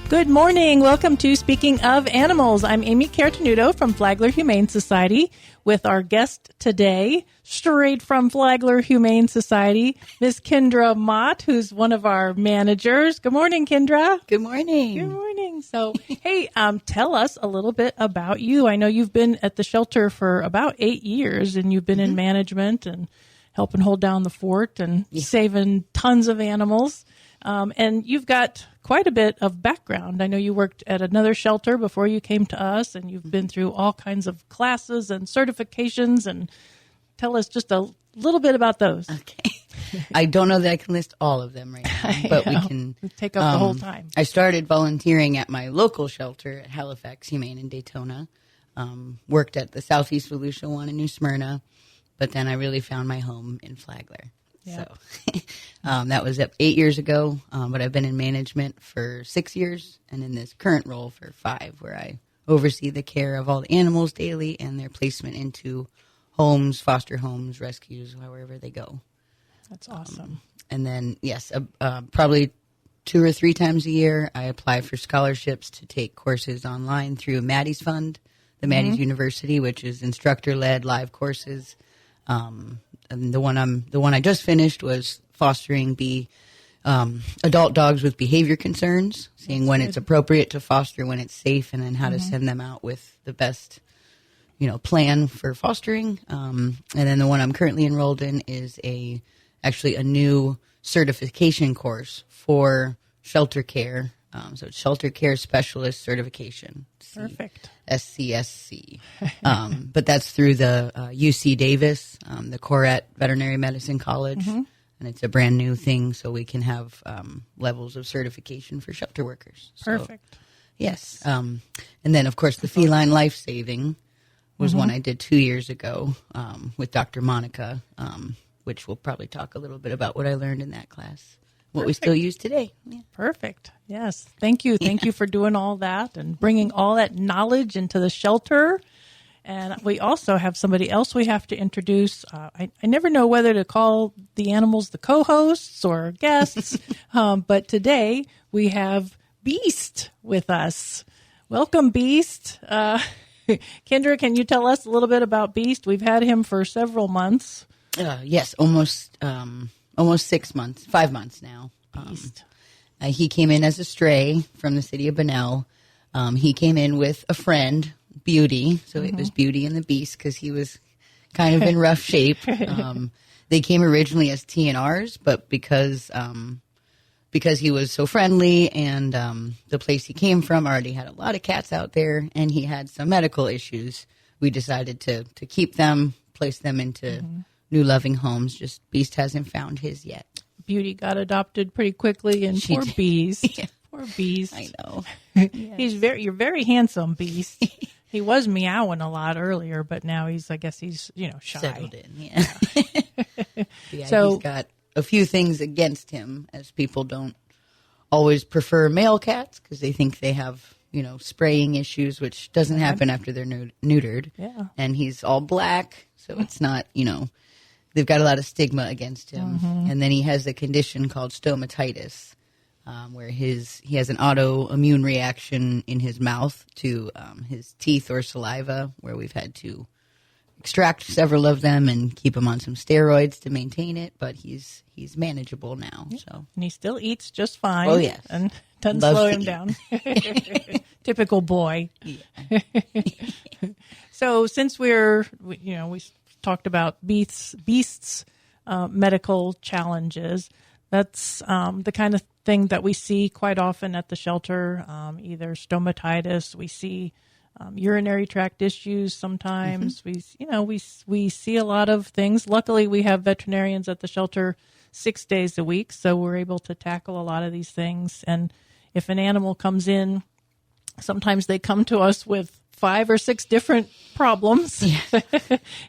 Good morning. Welcome to Speaking of Animals. I'm Amy Cartenuto from Flagler Humane Society with our guest today, straight from Flagler Humane Society, Miss Kendra Mott, who's one of our managers. Good morning, Kendra. Good morning. Good morning. So, hey, tell us a little bit about you. I know you've been at the shelter for about 8 years, and you've been in management and helping hold down the fort and saving tons of animals. And you've got quite a bit of background. I know you worked at another shelter before you came to us, and you've been through all kinds of classes and certifications. And tell us just a little bit about those. Okay. I don't know that I can list all of them right now, but we can take up the whole time. I started volunteering at my local shelter at Halifax Humane in Daytona. Worked at the Southeast Volusia one in New Smyrna, but then I really found my home in Flagler. Yeah. So that was 8 years ago, but I've been in management for 6 years and in this current role for 5, where I oversee the care of all the animals daily and their placement into homes, foster homes, rescues, wherever they go. That's awesome. And then, yes, probably 2 or 3 times a year, I apply for scholarships to take courses online through Maddie's Fund, the Maddie's University, which is instructor-led live courses. And the one I just finished was fostering adult dogs with behavior concerns, seeing when it's appropriate to foster, when it's safe, and then how to send them out with the best, plan for fostering. And then the one I'm currently enrolled in is actually a new certification course for shelter care. So it's Shelter Care Specialist Certification. Perfect. SCSC. But that's through the UC Davis, the Corette Veterinary Medicine College. And it's a brand new thing, so we can have levels of certification for shelter workers. Perfect. So, yes. And then, of course, the feline life saving was one I did 2 years ago with Dr. Monica, which we'll probably talk a little bit about what I learned in that class. What we still use today. Yeah. Perfect. Yes. Thank you. Thank you for doing all that and bringing all that knowledge into the shelter. And we also have somebody else we have to introduce. I never know whether to call the animals the co-hosts or guests, but today we have Beast with us. Welcome, Beast. Kendra, can you tell us a little bit about Beast? We've had him for several months. Yes, almost 6 months, 5 months now. Beast. He came in as a stray from the city of Bunnell. He came in with a friend, Beauty. So it was Beauty and the Beast because he was kind of in rough shape. They came originally as TNRs, but because he was so friendly and the place he came from already had a lot of cats out there and he had some medical issues, we decided to keep them, place them into new loving homes. Just Beast hasn't found his yet. Beauty got adopted pretty quickly, and poor Beast. Yeah. Poor Beast. I know. Yes. You're very handsome, Beast. He was meowing a lot earlier, but now I guess he's shy. Settled in, yeah. So he's got a few things against him, as people don't always prefer male cats because they think they have spraying issues, which doesn't happen after they're neutered. Yeah. And he's all black, so it's not they've got a lot of stigma against him. And then he has a condition called stomatitis, where he has an autoimmune reaction in his mouth to his teeth or saliva, where we've had to extract several of them and keep him on some steroids to maintain it. But he's manageable now. So and he still eats just fine. Oh, yes. And doesn't Loves slow to him eat. down. Typical boy. Yeah. So since we talked about Beast's medical challenges, that's the kind of thing that we see quite often at the shelter, either stomatitis. We see urinary tract issues sometimes. We see a lot of things. Luckily, we have veterinarians at the shelter 6 days a week, so we're able to tackle a lot of these things. And if an animal comes in, sometimes they come to us with 5 or 6 different problems,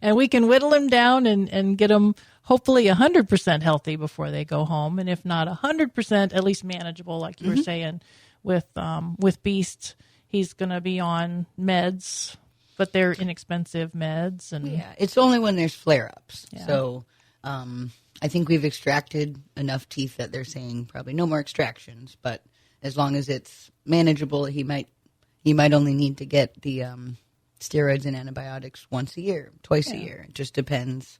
and we can whittle them down and get them hopefully 100% healthy before they go home. And if not 100%, at least manageable, like you were saying with Beast. He's going to be on meds, but they're inexpensive meds. And yeah, it's only when there's flare-ups. Yeah. So I think we've extracted enough teeth that they're saying probably no more extractions, but as long as it's manageable, he might only need to get the steroids and antibiotics once a year, twice a year. It just depends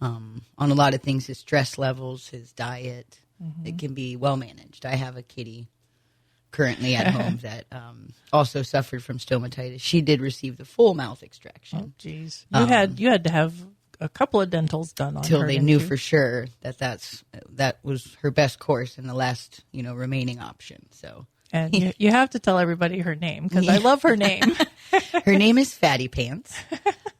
on a lot of things, his stress levels, his diet. It can be well managed. I have a kitty currently at home that also suffered from stomatitis. She did receive the full mouth extraction. Oh, geez. You had to have a couple of dentals done on her. Until they knew for sure that was her best course and the last, remaining option. So. And you have to tell everybody her name, because I love her name. Her name is Fatty Pants.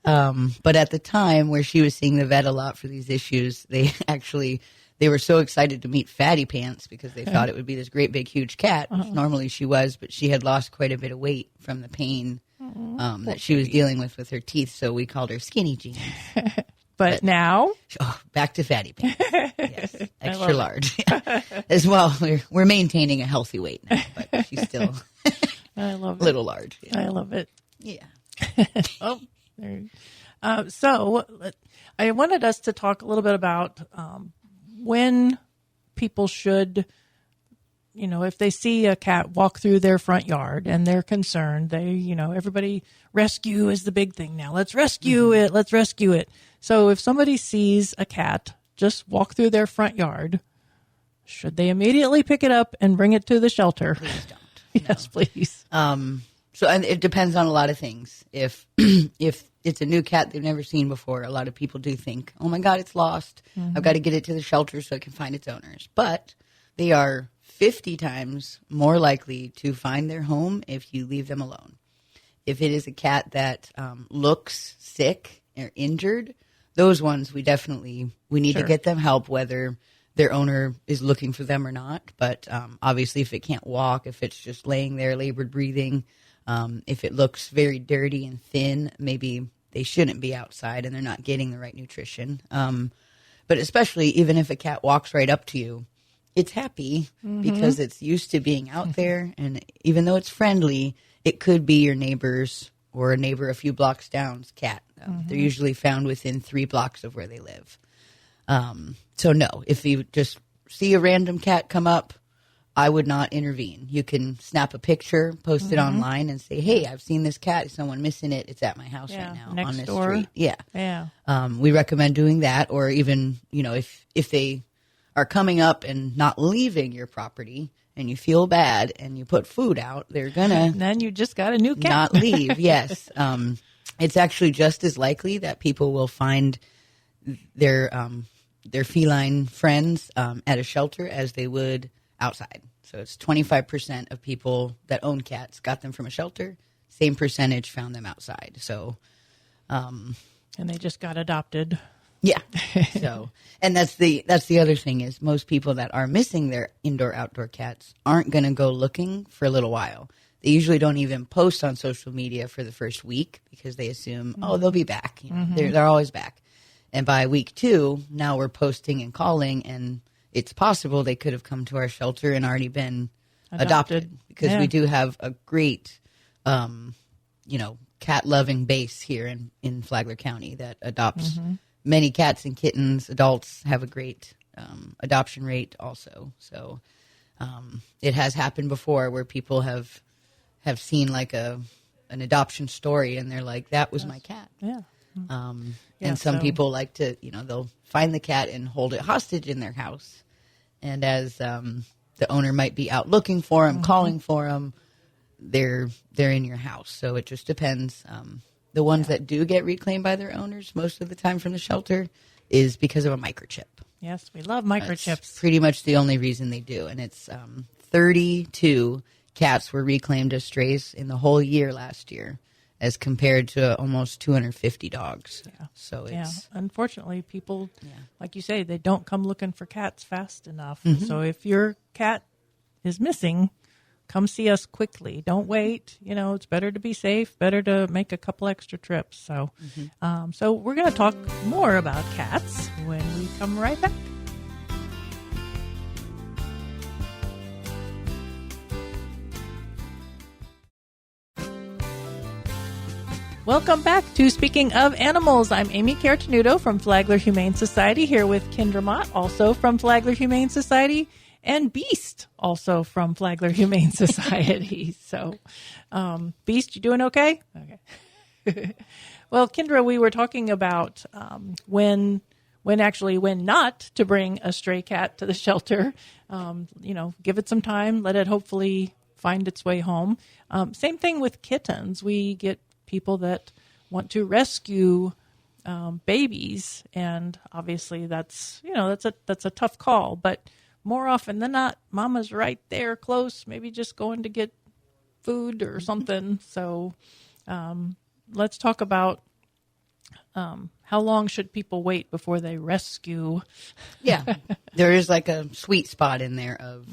But at the time where she was seeing the vet a lot for these issues, they were so excited to meet Fatty Pants because they thought it would be this great big huge cat, which normally she was, but she had lost quite a bit of weight from the pain that she was dealing with her teeth, so we called her Skinny Jeans. But now? Back to Fatty Pants. Yes, extra large. As well, we're maintaining a healthy weight now, but she's still I love a little large. Yeah. I love it. Yeah. So I wanted us to talk a little bit about when people should, if they see a cat walk through their front yard and they're concerned, everybody, rescue is the big thing now. Let's rescue it. Let's rescue it. So if somebody sees a cat just walk through their front yard, should they immediately pick it up and bring it to the shelter? Please don't. Yes, please. So and it depends on a lot of things. If it's a new cat they've never seen before, a lot of people do think, oh my God, it's lost. I've got to get it to the shelter so it can find its owners. But they are 50 times more likely to find their home if you leave them alone. If it is a cat that looks sick or injured, those ones we need to get them help, whether their owner is looking for them or not. But obviously if it can't walk, if it's just laying there, labored breathing, if it looks very dirty and thin, maybe they shouldn't be outside and they're not getting the right nutrition. But especially even if a cat walks right up to you, it's happy because it's used to being out there. And even though it's friendly, it could be your neighbor's or a neighbor a few blocks down's cat. They're usually found within 3 blocks of where they live. So no, if you just see a random cat come up, I would not intervene. You can snap a picture, post it online, and say, "Hey, I've seen this cat. Is someone missing it? It's at my house right now next on this door. street." Yeah. Yeah. We recommend doing that, or even if they are coming up and not leaving your property, and you feel bad, and you put food out, they're gonna. And then you just got a new cat. Not leave. Yes. It's actually just as likely that people will find their feline friends at a shelter as they would outside. So it's 25% of people that own cats got them from a shelter. Same percentage found them outside. So, and they just got adopted. Yeah. So, and that's the other thing is most people that are missing their indoor-outdoor cats aren't going to go looking for a little while. They usually don't even post on social media for the first week because they assume, they'll be back. They're always back. And by week 2, now we're posting and calling, and it's possible they could have come to our shelter and already been adopted because we do have a great, cat-loving base here in Flagler County that adopts many cats and kittens. Adults have a great adoption rate also. So it has happened before where people have seen like an adoption story and they're like, that was my cat. Yeah. And some people like to, they'll find the cat and hold it hostage in their house. And as the owner might be out looking for him, calling for him, they're in your house. So it just depends. The ones that do get reclaimed by their owners most of the time from the shelter is because of a microchip. Yes, we love microchips. That's pretty much the only reason they do. And it's 32 cats were reclaimed as strays in the whole year last year, as compared to almost 250 dogs. Yeah. So it's unfortunately, people, like you say, they don't come looking for cats fast enough. So if your cat is missing, come see us quickly. Don't wait. It's better to be safe, better to make a couple extra trips. So, so we're going to talk more about cats when we come right back. Welcome back to Speaking of Animals. I'm Amy Cartenuto from Flagler Humane Society here with Kendra Mott, also from Flagler Humane Society. and Beast, also from Flagler Humane Society. So, Beast, you doing okay? Okay. Well, Kendra, we were talking about when not to bring a stray cat to the shelter. Give it some time, let it hopefully find its way home. Same thing with kittens. We get people that want to rescue babies, and obviously that's a tough call. But more often than not, mama's right there, close, maybe just going to get food or something. So let's talk about how long should people wait before they rescue? Yeah, there is like a sweet spot in there of,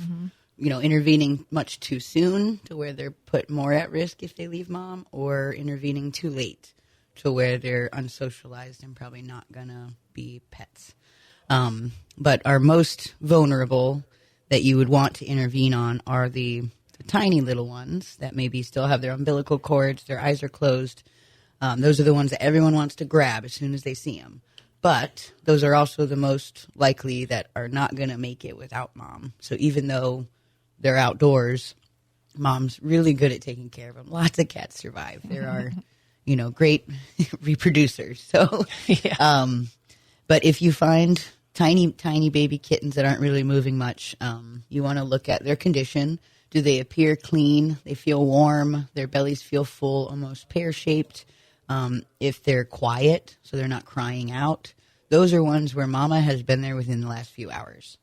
intervening much too soon to where they're put more at risk if they leave mom, or intervening too late to where they're unsocialized and probably not going to be pets. But our most vulnerable that you would want to intervene on are the tiny little ones that maybe still have their umbilical cords, their eyes are closed. Those are the ones that everyone wants to grab as soon as they see them. But those are also the most likely that are not going to make it without mom. So even though they're outdoors, mom's really good at taking care of them. Lots of cats survive. There are, great reproducers. So, Yeah. But if you find tiny, tiny baby kittens that aren't really moving much, you want to look at their condition. Do they appear clean? They feel warm. Their bellies feel full, almost pear-shaped. If they're quiet, so they're not crying out, those are ones where mama has been there within the last few hours.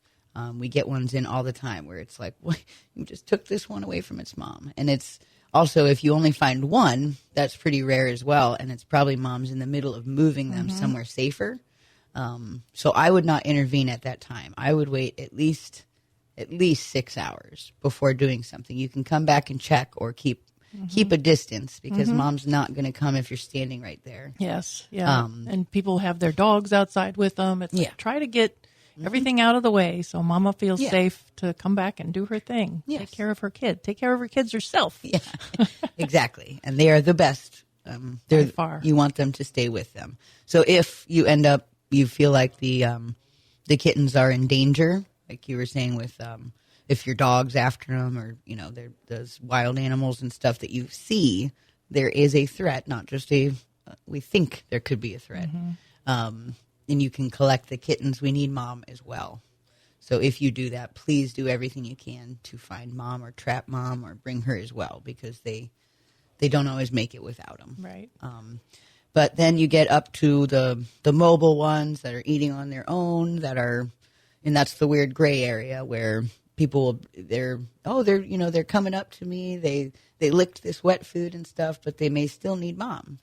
We get ones in all the time where it's like, well, you just took this one away from its mom. And it's also, if you only find one, that's pretty rare as well. And it's probably mom's in the middle of moving them somewhere safer. So I would not intervene at that time. I would wait at least 6 hours before doing something. You can come back and check or keep a distance, because mom's not going to come if you're standing right there. Yes. Yeah. And people have their dogs outside with them. It's like, try to get everything out of the way so mama feels safe to come back and do her thing. Yes. Take care of her kid. Take care of her kids herself. Yeah, exactly. And they are the best. By far. You want them to stay with them. So if you feel like the kittens are in danger, like you were saying with if your dog's after them, or those wild animals and stuff that you see, there is a threat, not just we think there could be a threat. And you can collect the kittens. We need mom as well. So if you do that, please do everything you can to find mom or trap mom or bring her as well, because they don't always make it without them. Right. But then you get up to the mobile ones that are eating on their own, and that's the weird gray area where people they're coming up to me. They licked this wet food and stuff, but they may still need mom.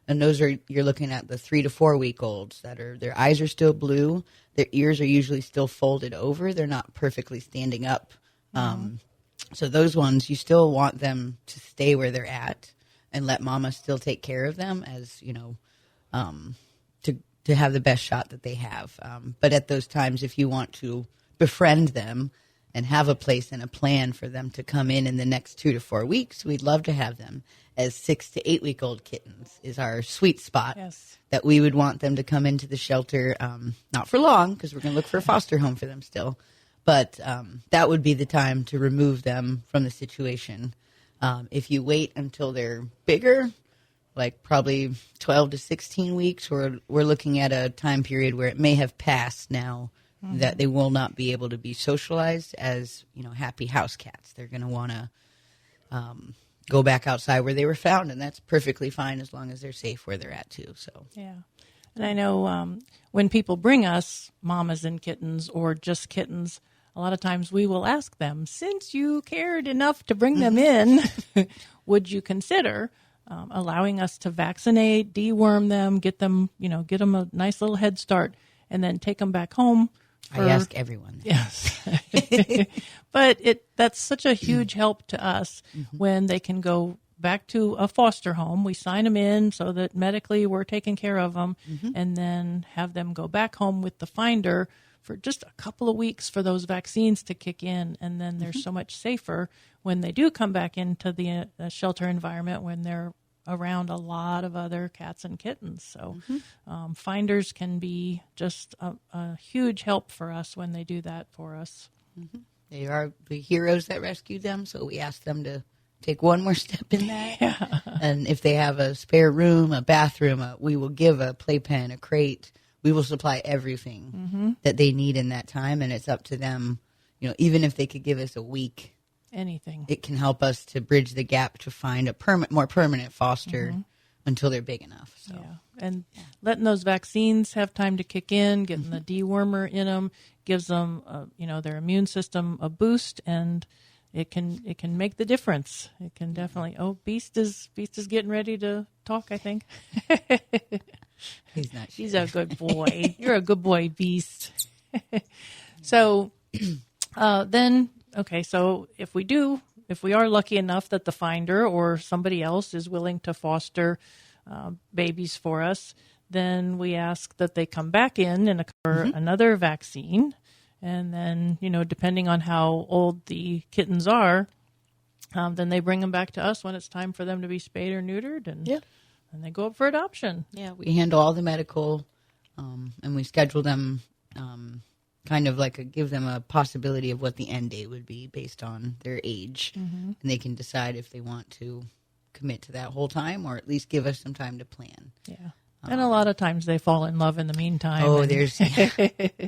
And those you're looking at the 3 to 4 week olds that their eyes are still blue. Their ears are usually still folded over. They're not perfectly standing up. So those ones, you still want them to stay where they're at and let mama still take care of them, as to have the best shot that they have. But at those times, if you want to befriend them and have a place and a plan for them to come in the next 2 to 4 weeks, we'd love to have them as 6 to 8 week old kittens is our sweet spot. Yes. That we would want them to come into the shelter, not for long, because we're going to look for a foster home for them still. But that would be the time to remove them from the situation. If you wait until they're bigger, like probably 12 to 16 weeks, we're looking at a time period where it may have passed now that they will not be able to be socialized as, happy house cats. They're going to want to go back outside where they were found, and that's perfectly fine as long as they're safe where they're at too. So yeah. And I know when people bring us mamas and kittens or just kittens, a lot of times we will ask them, since you cared enough to bring them in, would you consider allowing us to vaccinate, deworm them, get them a nice little head start, and then take them back home? I ask everyone. Yes. But that's such a huge help to us when they can go back to a foster home. We sign them in so that medically we're taking care of them, and then have them go back home with the finder for just a couple of weeks for those vaccines to kick in. And then they're so much safer when they do come back into the shelter environment, when they're around a lot of other cats and kittens. So finders can be just a huge help for us when they do that for us. They are the heroes that rescued them, so we ask them to take one more step in that. Yeah. And if they have a spare room, a bathroom, we will give a playpen, a crate. We will supply everything that they need in that time, and it's up to them. Even if they could give us a week, anything, it can help us to bridge the gap to find a more permanent foster until they're big enough. So. Yeah, and letting those vaccines have time to kick in, getting the dewormer in them, gives them, their immune system a boost, and it can make the difference. It can definitely. Oh, Beast is getting ready to talk, I think. He's not. He's a good boy. You're a good boy, Beast. So. So if we are lucky enough that the finder or somebody else is willing to foster babies for us, then we ask that they come back in and occur another vaccine. And then, depending on how old the kittens are, then they bring them back to us when it's time for them to be spayed or neutered, and they go up for adoption. Yeah, we handle all the medical, and we schedule them kind of give them a possibility of what the end date would be based on their age. And they can decide if they want to commit to that whole time or at least give us some time to plan. Yeah. And a lot of times they fall in love in the meantime. Oh, there's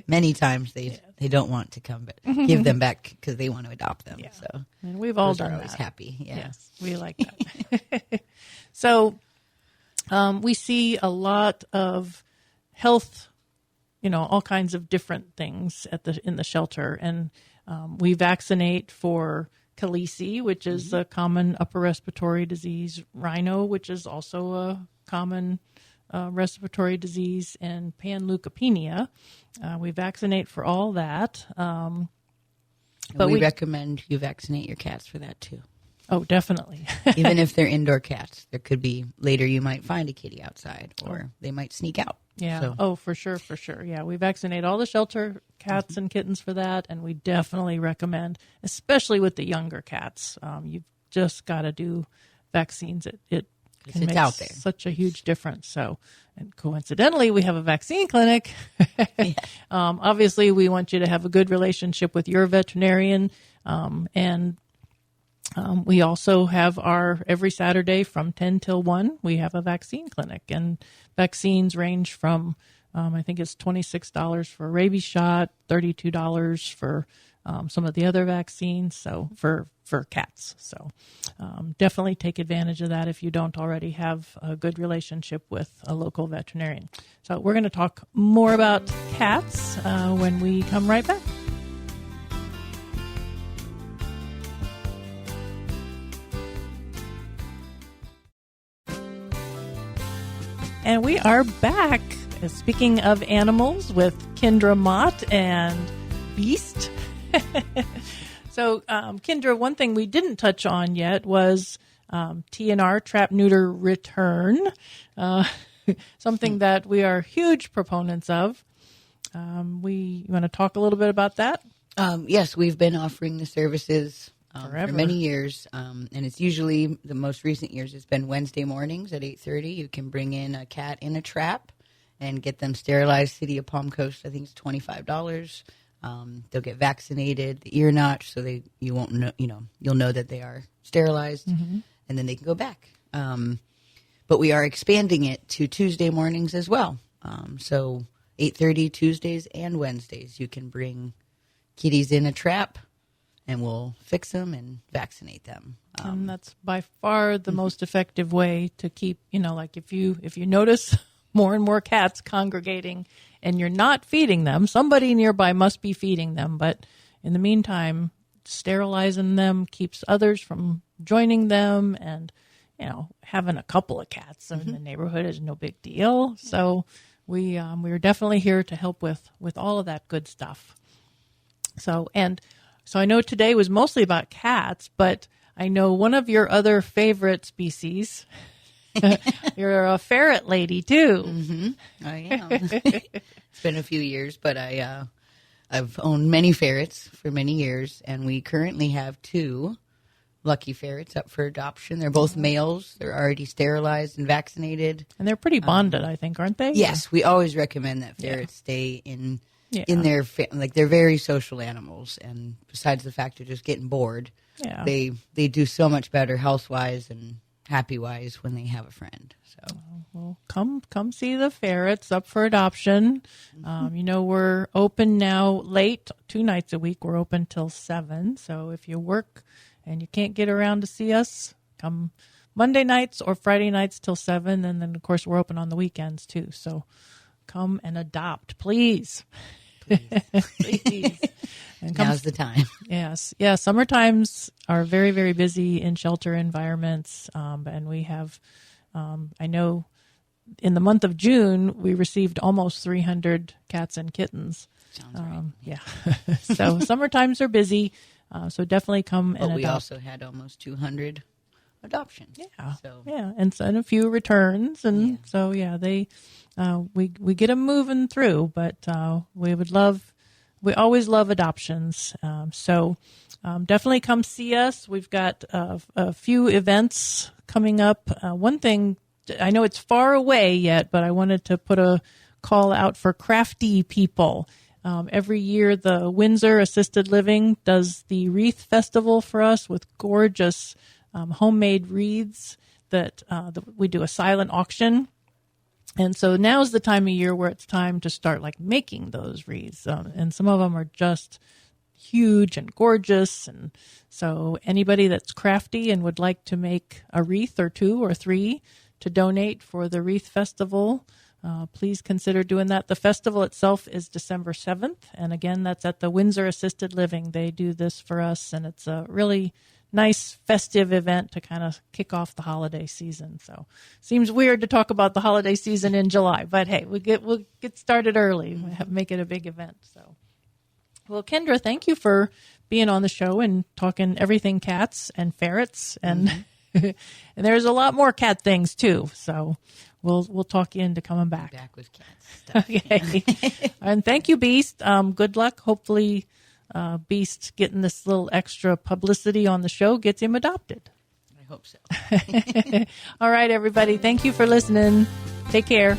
many times they don't want to come, but give them back because they want to adopt them. Yeah. So and we've all done always that. Happy. Yeah. Yes, we like that. So we see a lot of health, all kinds of different things in the shelter, and we vaccinate for calesi, which is a common upper respiratory disease, rhino, which is also a common respiratory disease, and panleukopenia. We vaccinate for all that. But we recommend you vaccinate your cats for that too. Oh, definitely. Even if they're indoor cats, there could be later you might find a kitty outside, or they might sneak out. Yeah. So. Oh, for sure. Yeah, we vaccinate all the shelter cats and kittens for that, and we definitely recommend, especially with the younger cats, you've just got to do vaccines. It can make out there. Such a huge difference. So, and coincidentally, we have a vaccine clinic. Obviously, we want you to have a good relationship with your veterinarian, and we also have our every Saturday from 10 till 1, we have a vaccine clinic, and vaccines range from, I think it's $26 for a rabies shot, $32 for some of the other vaccines. So for cats. So definitely take advantage of that if you don't already have a good relationship with a local veterinarian. So we're going to talk more about cats when we come right back. And we are back. Speaking of animals with Kendra Mott and Beast. So, Kendra, one thing we didn't touch on yet was TNR, trap, neuter, return. Something that we are huge proponents of. You want to talk a little bit about that? Yes, we've been offering the services for many years, and it's usually the most recent years. It's been Wednesday mornings at 8:30. You can bring in a cat in a trap and get them sterilized. City of Palm Coast, I think it's $25. They'll get vaccinated, the ear notch, so you won't know, you'll know that they are sterilized, and then they can go back. But we are expanding it to Tuesday mornings as well. So 8:30 Tuesdays and Wednesdays, you can bring kitties in a trap, and we'll fix them and vaccinate them. And that's by far the most effective way to keep, like if you notice more and more cats congregating and you're not feeding them, somebody nearby must be feeding them. But in the meantime, sterilizing them keeps others from joining them, and, having a couple of cats in the neighborhood is no big deal. So we're definitely here to help with all of that good stuff. So I know today was mostly about cats, but I know one of your other favorite species. You're a ferret lady too. I am. It's been a few years, but I've owned many ferrets for many years, and we currently have 2 lucky ferrets up for adoption. They're both males. They're already sterilized and vaccinated. And they're pretty bonded, I think, aren't they? Yes, we always recommend that ferrets stay in their like they're very social animals, and besides the fact they're just getting bored, they do so much better health wise and happy wise when they have a friend. So well, come see the ferrets up for adoption. We're open now late, 2 nights a week. We're open till 7. So if you work and you can't get around to see us, come Monday nights or Friday nights till 7, and then of course we're open on the weekends too. So come and adopt, please. Please. And now's the time. Yes. Yeah. Summer times are very, very busy in shelter environments. And we have, I know in the month of June, we received almost 300 cats and kittens. Sounds right. Yeah. So summer times are busy. So definitely come and adopt. We also had almost 200 adoptions. Yeah. So. Yeah. And a few returns. And so, we get them moving through, but we always love adoptions. So definitely come see us. We've got a few events coming up. One thing, I know it's far away yet, but I wanted to put a call out for crafty people. Every year, the Windsor Assisted Living does the Wreath Festival for us with gorgeous homemade wreaths that we do a silent auction. And so now's the time of year where it's time to start like making those wreaths. And some of them are just huge and gorgeous. And so anybody that's crafty and would like to make a wreath or 2 or 3 to donate for the Wreath Festival, please consider doing that. The festival itself is December 7th. And again, that's at the Windsor Assisted Living. They do this for us, and it's a really nice festive event to kind of kick off the holiday season. So seems weird to talk about the holiday season in July, but hey, we'll get started early. We'll make it a big event. So, well, Kendra, thank you for being on the show and talking everything cats and ferrets, and and there's a lot more cat things too. So we'll talk you into coming back. Back with cats stuff. Okay, and thank you, Beast. Good luck. Hopefully. Beast getting this little extra publicity on the show gets him adopted. I hope so. All right, everybody. Thank you for listening. Take care.